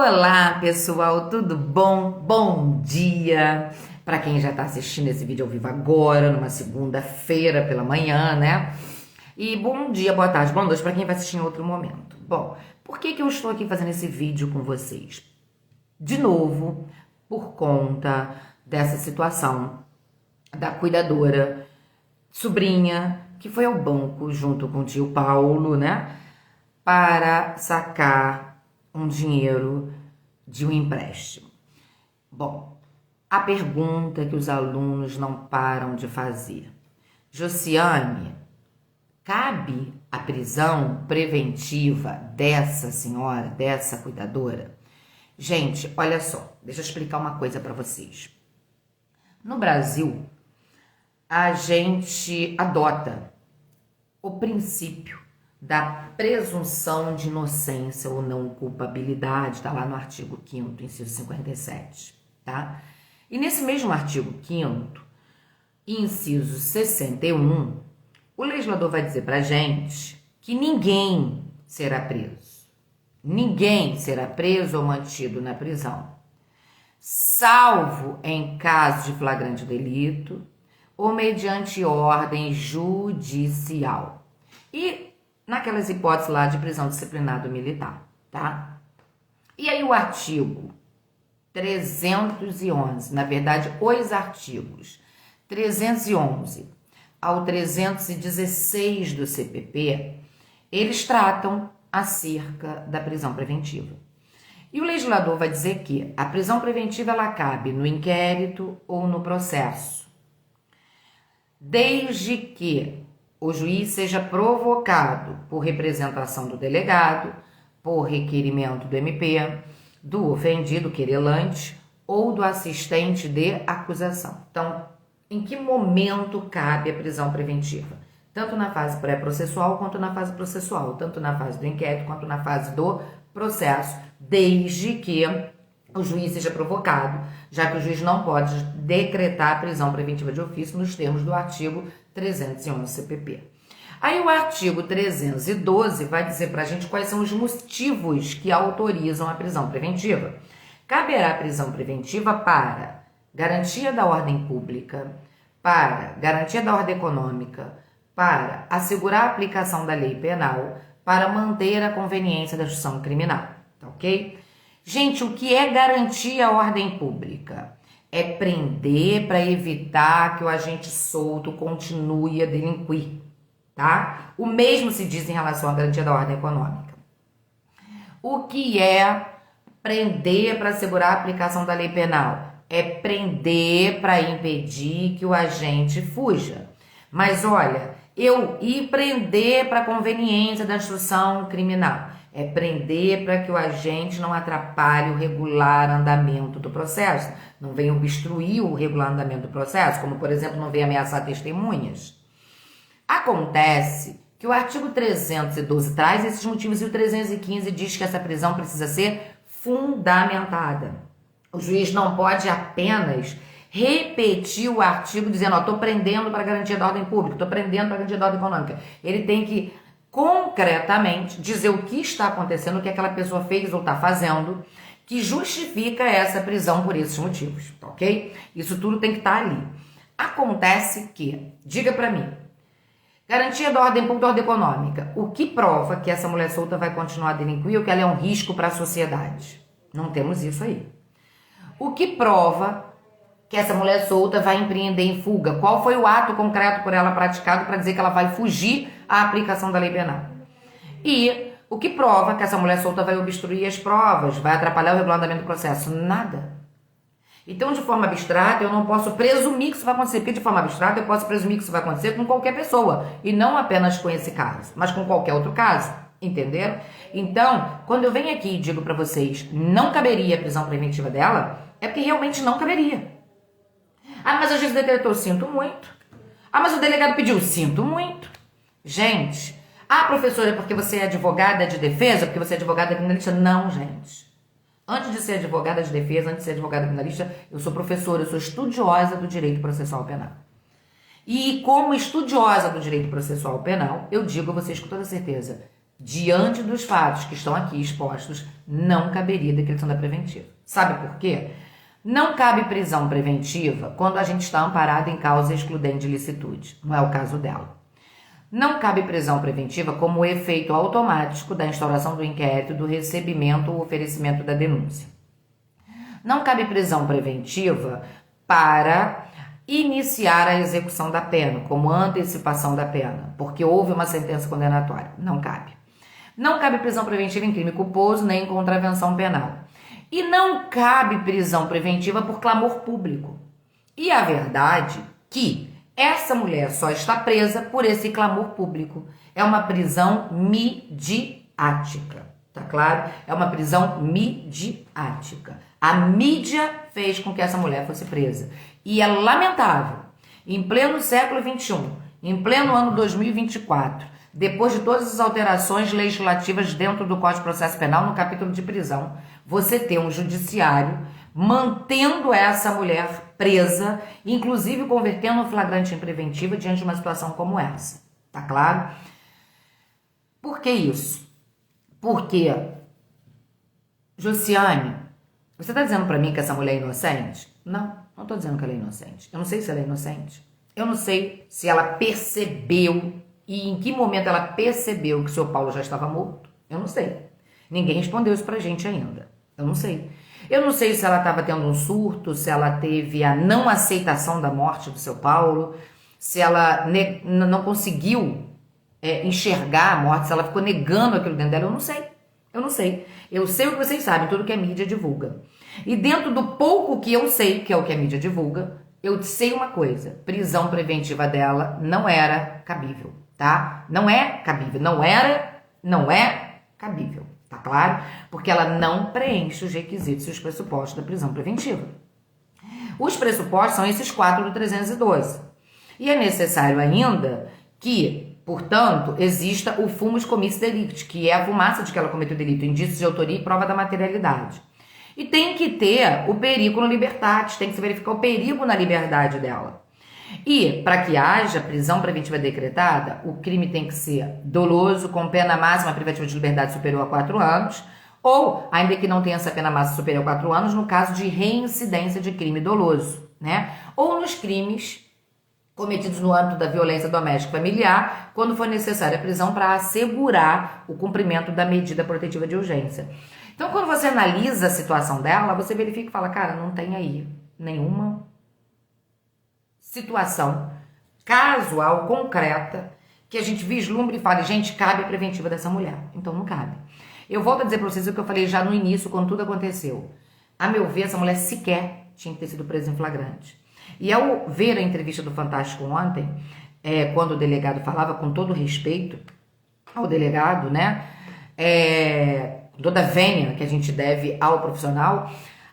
Olá, pessoal, tudo bom? Bom dia! Para quem já está assistindo esse vídeo ao vivo agora, numa segunda-feira pela manhã, né? E bom dia, boa tarde, boa noite para quem vai assistir em outro momento. Bom, por que eu estou aqui fazendo esse vídeo com vocês? De novo, por conta dessa situação da cuidadora, sobrinha, que foi ao banco junto com o tio Paulo, né? Para sacar um dinheiro de um empréstimo. Bom, a pergunta que os alunos não param de fazer: Josiane, cabe a prisão preventiva dessa senhora, dessa cuidadora? Gente, olha só, deixa eu explicar uma coisa para vocês. No Brasil, a gente adota o princípio da presunção de inocência ou não culpabilidade, tá lá no artigo 5º, inciso 57, tá? E nesse mesmo artigo 5º, inciso 61, o legislador vai dizer pra gente que ninguém será preso. Ninguém será preso ou mantido na prisão, salvo em caso de flagrante delito ou mediante ordem judicial. E naquelas hipóteses lá de prisão disciplinar do militar, tá? E aí o artigo 311, na verdade, os artigos 311 ao 316 do CPP, eles tratam acerca da prisão preventiva. E o legislador vai dizer que a prisão preventiva ela cabe no inquérito ou no processo, desde que o juiz seja provocado por representação do delegado, por requerimento do MP, do ofendido, querelante ou do assistente de acusação. Então, em que momento cabe a prisão preventiva? Tanto na fase pré-processual quanto na fase processual, tanto na fase do inquérito quanto na fase do processo, desde que o juiz seja provocado, já que o juiz não pode decretar a prisão preventiva de ofício nos termos do artigo 311 CPP. Aí o artigo 312 vai dizer pra gente quais são os motivos que autorizam a prisão preventiva. Caberá a prisão preventiva para garantia da ordem pública, para garantia da ordem econômica, para assegurar a aplicação da lei penal, para manter a conveniência da execução criminal, tá ok? Gente, o que é garantir a ordem pública? É prender para evitar que o agente solto continue a delinquir, tá? O mesmo se diz em relação à garantia da ordem econômica. O que é prender para assegurar a aplicação da lei penal? É prender para impedir que o agente fuja. Mas olha, eu ir prender para conveniência da instrução criminal. É prender para que o agente não atrapalhe o regular andamento do processo, não venha obstruir o regular andamento do processo, como, por exemplo, não venha ameaçar testemunhas. Acontece que o artigo 312 traz esses motivos e o 315 diz que essa prisão precisa ser fundamentada. O juiz não pode apenas repetir o artigo dizendo, ó, tô prendendo para garantia da ordem pública, tô prendendo para garantia da ordem econômica. Ele tem que concretamente dizer o que está acontecendo, o que aquela pessoa fez ou está fazendo, que justifica essa prisão por esses motivos, ok? Isso tudo tem que estar ali. Acontece que, diga para mim, garantia da ordem pública, da ordem econômica, o que prova que essa mulher solta vai continuar a delinquir ou que ela é um risco para a sociedade? Não temos isso aí. O que prova que essa mulher solta vai empreender em fuga? Qual foi o ato concreto por ela praticado para dizer que ela vai fugir à aplicação da lei penal? E o que prova que essa mulher solta vai obstruir as provas, vai atrapalhar o regulamento do processo? Nada. Então, de forma abstrata, eu não posso presumir que isso vai acontecer, porque de forma abstrata eu posso presumir que isso vai acontecer com qualquer pessoa, e não apenas com esse caso, mas com qualquer outro caso, entenderam? Então, quando eu venho aqui e digo para vocês, não caberia a prisão preventiva dela, é porque realmente não caberia. Ah, mas a juiz decretou, sinto muito. Ah, mas o delegado pediu, sinto muito. Gente, professora, é porque você é advogada de defesa, porque você é advogada criminalista? Não, gente. Antes de ser advogada de defesa, antes de ser advogada criminalista, eu sou professora, eu sou estudiosa do direito processual penal. E como estudiosa do direito processual penal, eu digo a vocês com toda certeza, diante dos fatos que estão aqui expostos, não caberia decretação da preventiva. Sabe por quê? Não cabe prisão preventiva quando a gente está amparado em causa excludente de licitude. Não é o caso dela. Não cabe prisão preventiva como efeito automático da instauração do inquérito, do recebimento ou oferecimento da denúncia. Não cabe prisão preventiva para iniciar a execução da pena, como antecipação da pena, porque houve uma sentença condenatória. Não cabe. Não cabe prisão preventiva em crime culposo nem em contravenção penal. E não cabe prisão preventiva por clamor público. E a verdade que essa mulher só está presa por esse clamor público. É uma prisão midiática, tá claro? É uma prisão midiática. A mídia fez com que essa mulher fosse presa. E é lamentável, em pleno século XXI, em pleno ano 2024, depois de todas as alterações legislativas dentro do Código de Processo Penal, no capítulo de prisão, você ter um judiciário mantendo essa mulher presa, inclusive convertendo o flagrante em preventiva diante de uma situação como essa. Tá claro? Por que isso? Porque, Josiane, você tá dizendo pra mim que essa mulher é inocente? Não tô dizendo que ela é inocente. Eu não sei se ela é inocente. Eu não sei se ela percebeu e em que momento ela percebeu que o seu Paulo já estava morto. Eu não sei. Ninguém respondeu isso pra gente ainda. Eu não sei. Eu não sei se ela estava tendo um surto, se ela teve a não aceitação da morte do seu Paulo, se ela não conseguiu enxergar a morte, se ela ficou negando aquilo dentro dela. Eu não sei. Eu não sei. Eu sei o que vocês sabem, tudo que a mídia divulga. E dentro do pouco que eu sei, que é o que a mídia divulga, eu sei uma coisa. Prisão preventiva dela não era cabível, tá? Não é cabível. Não é cabível. Tá claro? Porque ela não preenche os requisitos e os pressupostos da prisão preventiva. Os pressupostos são esses 4 do 312. E é necessário ainda que, portanto, exista o fumus commissi delicti, que é a fumaça de que ela cometeu o delito, indício de autoria e prova da materialidade. E tem que ter o perigo libertatis, tem que se verificar o perigo na liberdade dela. E, para que haja prisão preventiva decretada, o crime tem que ser doloso, com pena máxima privativa de liberdade superior a 4 anos, ou, ainda que não tenha essa pena máxima superior a 4 anos, no caso de reincidência de crime doloso, né? Ou nos crimes cometidos no âmbito da violência doméstica familiar, quando for necessária a prisão para assegurar o cumprimento da medida protetiva de urgência. Então, quando você analisa a situação dela, você verifica e fala, cara, não tem aí nenhuma situação casual, concreta, que a gente vislumbre e fale, gente, cabe a preventiva dessa mulher. Então não cabe. Eu volto a dizer para vocês o que eu falei já no início, quando tudo aconteceu. A meu ver, essa mulher sequer tinha que ter sido presa em flagrante. E ao ver a entrevista do Fantástico ontem, quando o delegado falava com todo respeito ao delegado, né, toda a vênia que a gente deve ao profissional,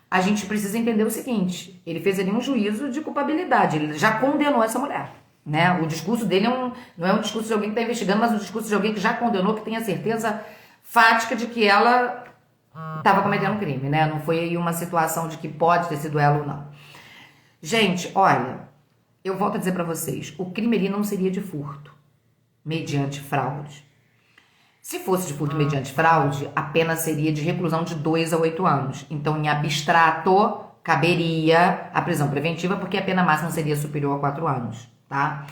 a gente precisa entender o seguinte, ele fez ali um juízo de culpabilidade, ele já condenou essa mulher, né? O discurso dele não é um discurso de alguém que está investigando, mas um discurso de alguém que já condenou, que tem a certeza fática de que ela estava cometendo um crime, né? Não foi aí uma situação de que pode ter sido ela ou não. Gente, olha, eu volto a dizer para vocês, o crime ali não seria de furto, mediante fraude. Se fosse de furto mediante fraude, a pena seria de reclusão de 2 a 8 anos. Então, em abstrato, caberia a prisão preventiva, porque a pena máxima seria superior a 4 anos, tá?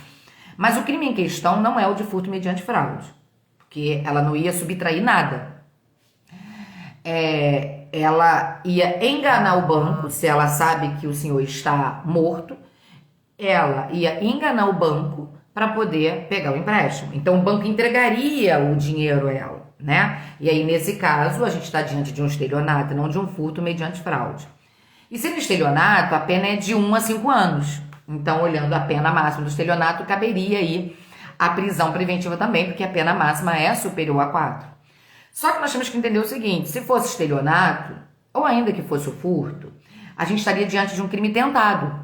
Mas o crime em questão não é o de furto mediante fraude, porque ela não ia subtrair nada. Ela ia enganar o banco, se ela sabe que o senhor está morto, ela ia enganar o banco para poder pegar o empréstimo. Então, o banco entregaria o dinheiro a ela, né? E aí, nesse caso, a gente está diante de um estelionato, não de um furto mediante fraude. E sendo estelionato, a pena é de 1 a 5 anos. Então, olhando a pena máxima do estelionato, caberia aí a prisão preventiva também, porque a pena máxima é superior a 4. Só que nós temos que entender o seguinte, se fosse estelionato, ou ainda que fosse o furto, a gente estaria diante de um crime tentado,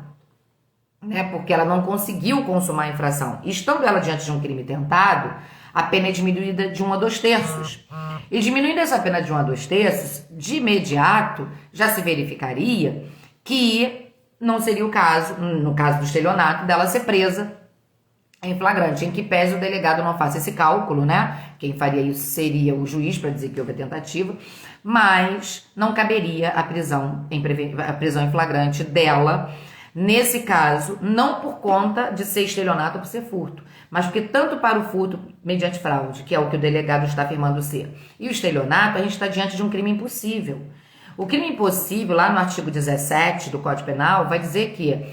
né? Porque ela não conseguiu consumar a infração. Estando ela diante de um crime tentado, a pena é diminuída de 1 a 2/3. E diminuindo essa pena de 1 a 2/3, de imediato já se verificaria que não seria o caso, no caso do estelionato, dela ser presa em flagrante, em que pese o delegado não faça esse cálculo, né? Quem faria isso seria o juiz para dizer que houve a tentativa, mas não caberia a prisão em flagrante dela, nesse caso, não por conta de ser estelionato ou por ser furto, mas porque tanto para o furto mediante fraude, que é o que o delegado está afirmando ser, e o estelionato, a gente está diante de um crime impossível. O crime impossível, lá no artigo 17 do Código Penal, vai dizer que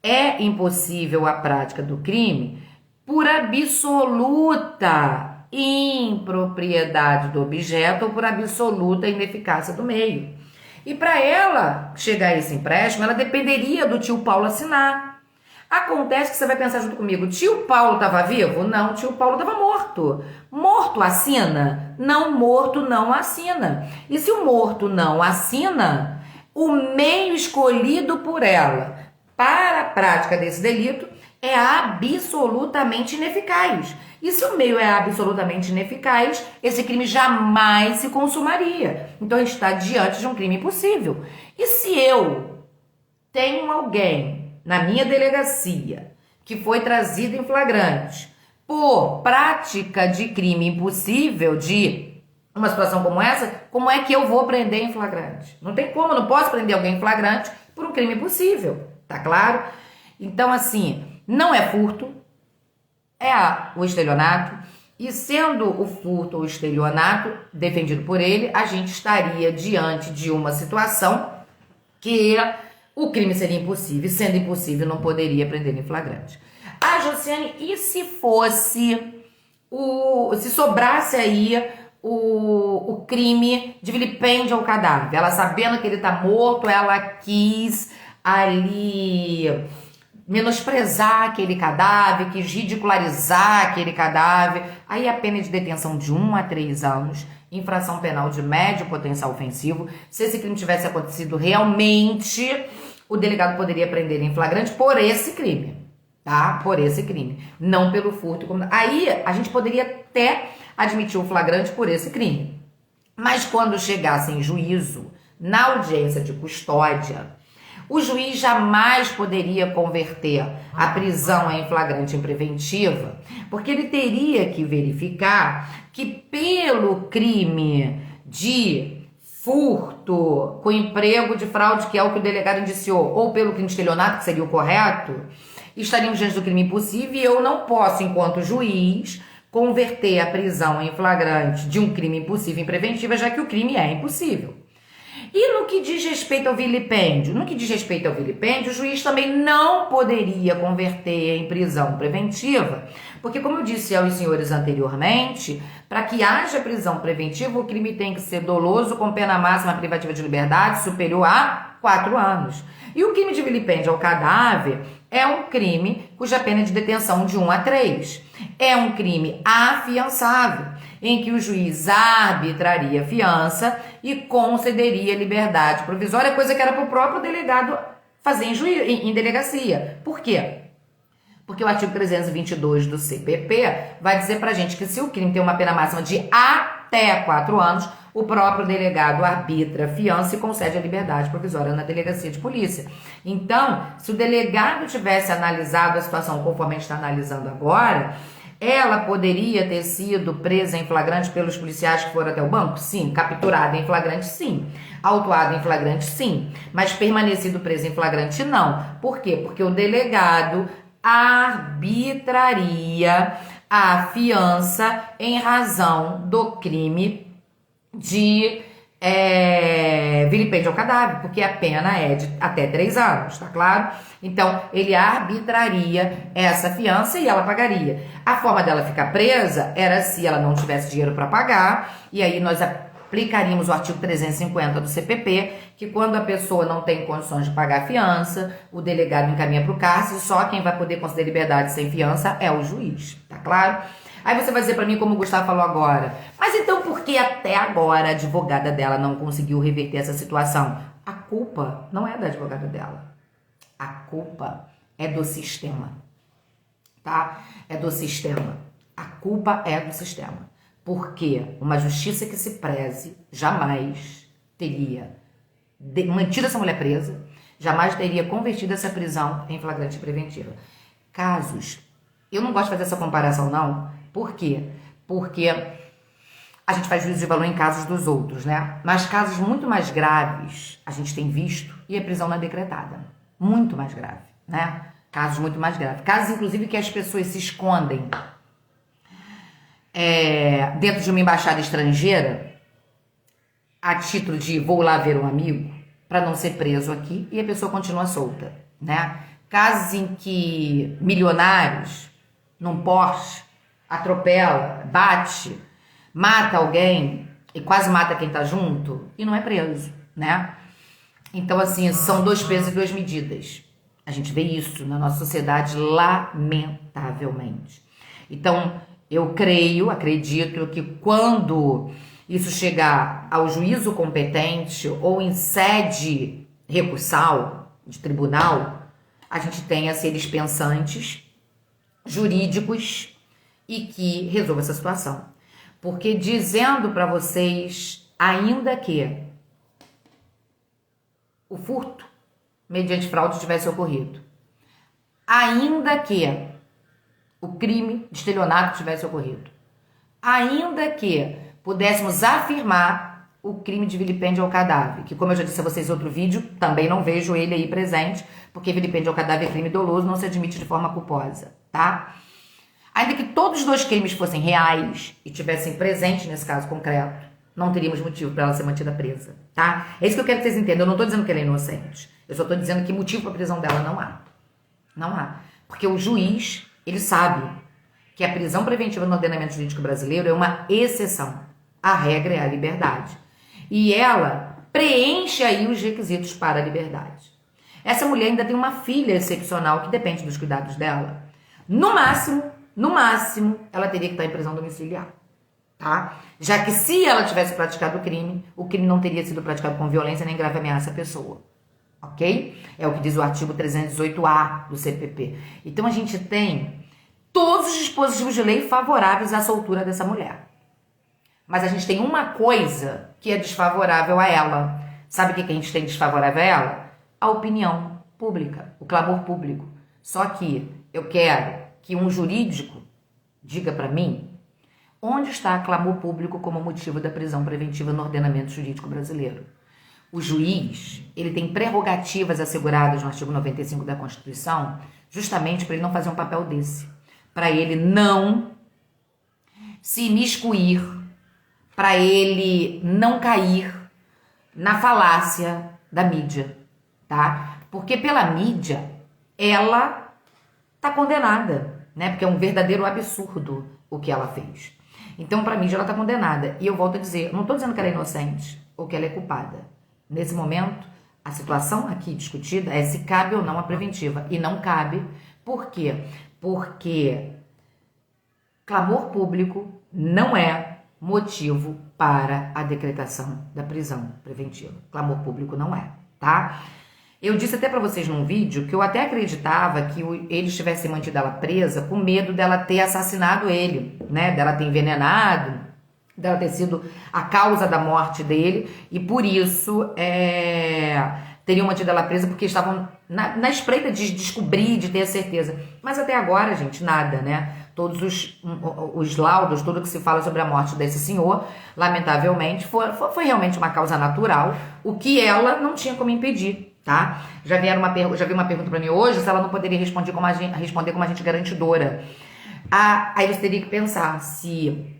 é impossível a prática do crime por absoluta impropriedade do objeto ou por absoluta ineficácia do meio. E para ela chegar a esse empréstimo, ela dependeria do tio Paulo assinar. Acontece que você vai pensar junto comigo, tio Paulo estava vivo? Não, tio Paulo estava morto. Morto assina? Não, morto não assina. E se o morto não assina, o meio escolhido por ela para a prática desse delito é absolutamente ineficaz. E se o meio é absolutamente ineficaz, esse crime jamais se consumaria. Então a gente está diante de um crime impossível. E se eu tenho alguém na minha delegacia que foi trazido em flagrante por prática de crime impossível, de uma situação como essa, como é que eu vou prender em flagrante? Não tem como, eu não posso prender alguém em flagrante por um crime impossível, tá claro? Então, assim, não é furto, é o estelionato, e sendo o furto ou o estelionato defendido por ele, a gente estaria diante de uma situação que o crime seria impossível, e sendo impossível não poderia prender em flagrante. Ah, Josiane, e se fosse, se sobrasse aí o crime de vilipêndio ao cadáver? Ela sabendo que ele tá morto, ela quis ali menosprezar aquele cadáver, quis ridicularizar aquele cadáver. Aí a pena é de detenção de 1 a 3 anos, infração penal de médio potencial ofensivo. Se esse crime tivesse acontecido realmente, o delegado poderia prender em flagrante por esse crime, tá? Por esse crime, não pelo furto. Aí a gente poderia até admitir o flagrante por esse crime. Mas quando chegasse em juízo, na audiência de custódia, o juiz jamais poderia converter a prisão em flagrante em preventiva, porque ele teria que verificar que pelo crime de furto com emprego de fraude, que é o que o delegado indiciou, ou pelo crime de estelionato, que seria o correto, estaríamos diante do crime impossível e eu não posso, enquanto juiz, converter a prisão em flagrante de um crime impossível em preventiva, já que o crime é impossível. E no que diz respeito ao vilipêndio? No que diz respeito ao vilipêndio, o juiz também não poderia converter em prisão preventiva, porque, como eu disse aos senhores anteriormente, para que haja prisão preventiva, o crime tem que ser doloso com pena máxima privativa de liberdade superior a 4 anos. E o crime de vilipêndio ao cadáver é um crime cuja pena é de detenção de 1 a 3. É um crime afiançável, em que o juiz arbitraria a fiança e concederia liberdade provisória, coisa que era para o próprio delegado fazer em delegacia. Por quê? Porque o artigo 322 do CPP vai dizer pra gente que se o crime tem uma pena máxima de até 4 anos, o próprio delegado arbitra a fiança e concede a liberdade provisória na delegacia de polícia. Então, se o delegado tivesse analisado a situação conforme a gente está analisando agora, ela poderia ter sido presa em flagrante pelos policiais que foram até o banco? Sim. Capturada em flagrante? Sim. Autuada em flagrante? Sim. Mas permanecido presa em flagrante? Não. Por quê? Porque o delegado arbitraria a fiança em razão do crime de vilipêndio ao cadáver, porque a pena é de até 3 anos, tá claro? Então, ele arbitraria essa fiança e ela pagaria. A forma dela ficar presa era se ela não tivesse dinheiro para pagar, e aí nós aplicaríamos o artigo 350 do CPP, que quando a pessoa não tem condições de pagar a fiança, o delegado encaminha para o cárcere, só quem vai poder conceder liberdade sem fiança é o juiz, tá claro? Aí você vai dizer para mim, como o Gustavo falou agora, mas então por que até agora a advogada dela não conseguiu reverter essa situação? A culpa não é da advogada dela. A culpa é do sistema, tá? É do sistema. A culpa é do sistema. Porque uma justiça que se preze jamais teria mantido essa mulher presa, jamais teria convertido essa prisão em flagrante preventiva. Casos Eu não gosto de fazer essa comparação, não. Por quê? Porque a gente faz juízo de valor em casos dos outros, né? Mas casos muito mais graves, a gente tem visto, e a prisão não é decretada. Muito mais grave, né? Casos muito mais graves. Casos, inclusive, que as pessoas se escondem dentro de uma embaixada estrangeira, a título de vou lá ver um amigo, para não ser preso aqui, e a pessoa continua solta, né? Casos em que milionários, num Porsche, atropela, bate, mata alguém e quase mata quem tá junto e não é preso, né? Então, assim, são 2 pesos e 2 medidas. A gente vê isso na nossa sociedade, lamentavelmente. Então, eu acredito que quando isso chegar ao juízo competente ou em sede recursal, de tribunal, a gente tenha seres pensantes, jurídicos e que resolva essa situação. Porque dizendo para vocês, ainda que o furto mediante fraude tivesse ocorrido, ainda que o crime de estelionato tivesse ocorrido, ainda que pudéssemos afirmar o crime de vilipêndio ao cadáver, que, como eu já disse a vocês em outro vídeo, também não vejo ele aí presente, porque vilipêndio ao cadáver é crime doloso, não se admite de forma culposa, tá? Ainda que todos os 2 crimes fossem reais e tivessem presente nesse caso concreto, não teríamos motivo para ela ser mantida presa, tá? É isso que eu quero que vocês entendam. Eu não tô dizendo que ela é inocente. Eu só tô dizendo que motivo para a prisão dela não há. Não há. Porque o juiz, ele sabe que a prisão preventiva no ordenamento jurídico brasileiro é uma exceção. A regra é a liberdade. E ela preenche aí os requisitos para a liberdade. Essa mulher ainda tem uma filha excepcional que depende dos cuidados dela. No máximo, ela teria que estar em prisão domiciliar, tá? Já que se ela tivesse praticado o crime não teria sido praticado com violência nem grave ameaça à pessoa, ok? É o que diz o artigo 318-A do CPP. Então a gente tem todos os dispositivos de lei favoráveis à soltura dessa mulher. Mas a gente tem uma coisa que é desfavorável a ela. Sabe o que a gente tem desfavorável a ela? A opinião pública, o clamor público. Só que eu quero que um jurídico diga para mim onde está clamor público como motivo da prisão preventiva no ordenamento jurídico brasileiro. O juiz, ele tem prerrogativas asseguradas no artigo 95 da Constituição, justamente para ele não fazer um papel desse, para ele não se imiscuir, para ele não cair na falácia da mídia, tá? Porque pela mídia, ela tá condenada, né? Porque é um verdadeiro absurdo o que ela fez. Então, pra mídia, ela tá condenada. E eu volto a dizer, eu não tô dizendo que ela é inocente ou que ela é culpada. Nesse momento, a situação aqui discutida é se cabe ou não a preventiva. E não cabe. Por quê? Porque clamor público não é motivo para a decretação da prisão preventiva. Clamor público não é, tá? Eu disse até pra vocês num vídeo que eu até acreditava que eles tivessem mantido ela presa com medo dela ter assassinado ele, né? Dela ter envenenado, dela ter sido a causa da morte dele, e por isso teriam mantido ela presa porque estavam na espreita de descobrir, de ter a certeza. Mas até agora, gente, nada, né? Todos os laudos, tudo que se fala sobre a morte desse senhor, lamentavelmente, foi realmente uma causa natural, o que ela não tinha como impedir, tá? Já vi uma pergunta para mim hoje se ela não poderia responder como agente garantidora. Aí você teria que pensar se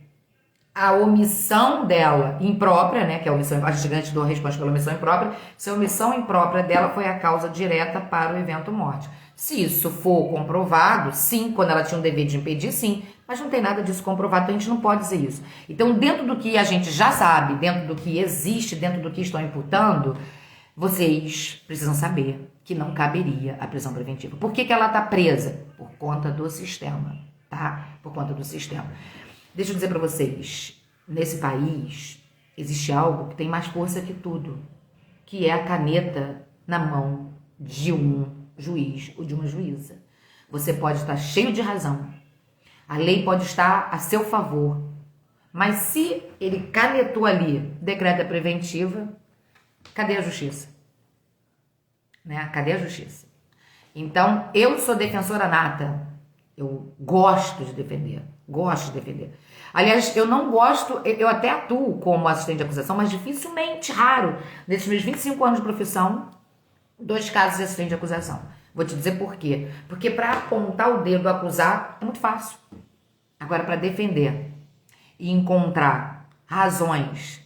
a omissão dela imprópria, né, que é a omissão, a agente garantidor responde pela omissão imprópria, se a omissão imprópria dela foi a causa direta para o evento morte. Se isso for comprovado, sim, quando ela tinha um dever de impedir, sim, mas não tem nada disso comprovado, então a gente não pode dizer isso. Então, dentro do que a gente já sabe, dentro do que existe, dentro do que estão imputando, vocês precisam saber que não caberia a prisão preventiva. Por que ela está presa? Por conta do sistema, tá? Por conta do sistema. Deixa eu dizer para vocês, nesse país existe algo que tem mais força que tudo, que é a caneta na mão de um juiz ou de uma juíza. Você pode estar cheio de razão, a lei pode estar a seu favor, mas se ele canetou ali decreta preventiva, cadê a justiça? Né? Cadê a justiça? Então, eu sou defensora nata Eu gosto de defender, gosto de defender. Aliás, eu não gosto, eu até atuo como assistente de acusação, mas dificilmente, raro, nesses meus 25 anos de profissão, 2 casos de assistente de acusação. Vou te dizer por quê. Porque para apontar o dedo, acusar, é muito fácil. Agora, para defender e encontrar razões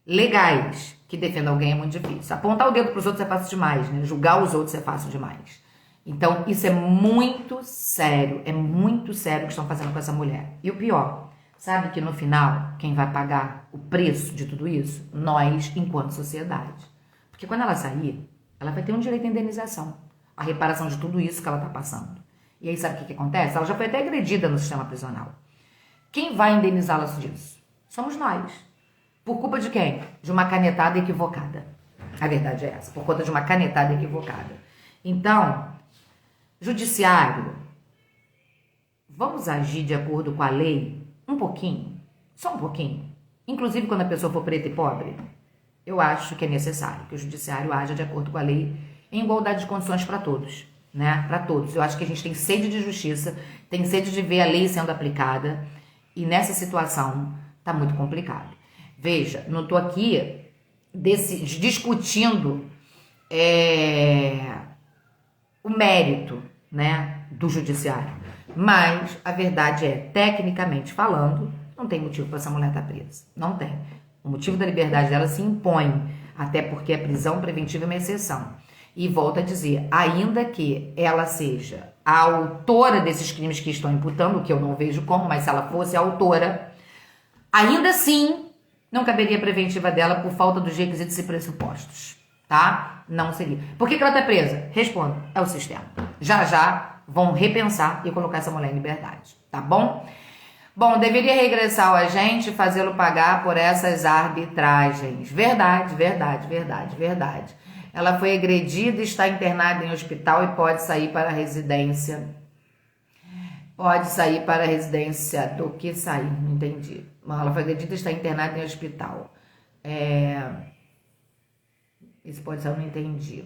legais que defendam alguém é muito difícil. Apontar o dedo para os outros é fácil demais, né? Julgar os outros é fácil demais. Então, isso é muito sério o que estão fazendo com essa mulher. E o pior, sabe que no final, quem vai pagar o preço de tudo isso? Nós, enquanto sociedade. Porque quando ela sair, ela vai ter um direito à indenização, a reparação de tudo isso que ela está passando. E aí sabe o que acontece? Ela já foi até agredida no sistema prisional. Quem vai indenizá-la disso? Somos nós. Por culpa de quem? De uma canetada equivocada. A verdade é essa, por conta de uma canetada equivocada. Então, judiciário, vamos agir de acordo com a lei? Um pouquinho, só um pouquinho. Inclusive quando a pessoa for preta e pobre. Eu acho que é necessário que o judiciário haja de acordo com a lei em igualdade de condições para todos, né? Para todos. Eu acho que a gente tem sede de justiça, tem sede de ver a lei sendo aplicada e nessa situação tá muito complicado. Veja, não tô aqui discutindo o mérito, né, do judiciário, mas a verdade é, tecnicamente falando, não tem motivo para essa mulher estar presa. Não tem. O motivo da liberdade dela se impõe, até porque a prisão preventiva é uma exceção. E volto a dizer, ainda que ela seja a autora desses crimes que estão imputando, o que eu não vejo como, mas se ela fosse a autora, ainda assim não caberia a preventiva dela por falta dos requisitos e pressupostos, tá? Não seria. Por que ela tá presa? Respondo, é o sistema. Já vão repensar e colocar essa mulher em liberdade, tá bom? Bom, deveria regressar o agente e fazê-lo pagar por essas arbitragens. Verdade. Ela foi agredida, está internada em hospital e pode sair para a residência. Pode sair para a residência do que sair? Não entendi. Ela foi agredida e está internada em hospital. Isso pode ser, eu não entendi.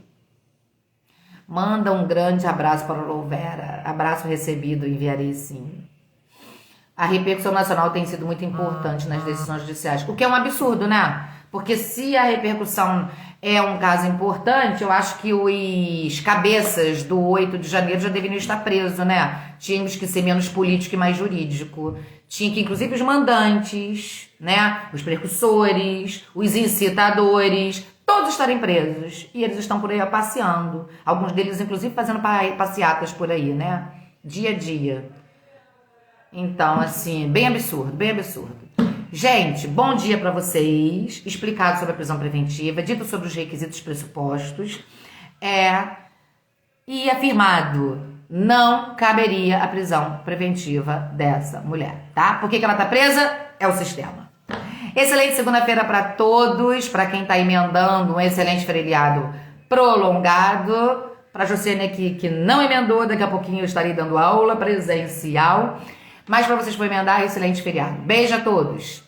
Manda um grande abraço para a Louvera. Abraço recebido, enviarei sim. A repercussão nacional tem sido muito importante nas decisões judiciais, o que é um absurdo, né? Porque se a repercussão é um caso importante, eu acho que os cabeças do 8 de janeiro já deveriam estar presos, né? Tínhamos que ser menos político e mais jurídico. Tinha que, inclusive, os mandantes, né? Os precursores, os incitadores, todos estarem presos. E eles estão por aí passeando. Alguns deles, inclusive, fazendo passeatas por aí, né? Dia a dia. Então, assim, bem absurdo. Gente, bom dia para vocês. Explicado sobre a prisão preventiva, dito sobre os requisitos pressupostos. E afirmado, não caberia a prisão preventiva dessa mulher, tá? Por que ela tá presa? É o sistema. Excelente segunda-feira para todos. Para quem tá emendando, um excelente feriado prolongado. Para Josiane aqui que não emendou, daqui a pouquinho eu estarei dando aula presencial. Mas para vocês for emendar, excelente feriado. Beijo a todos!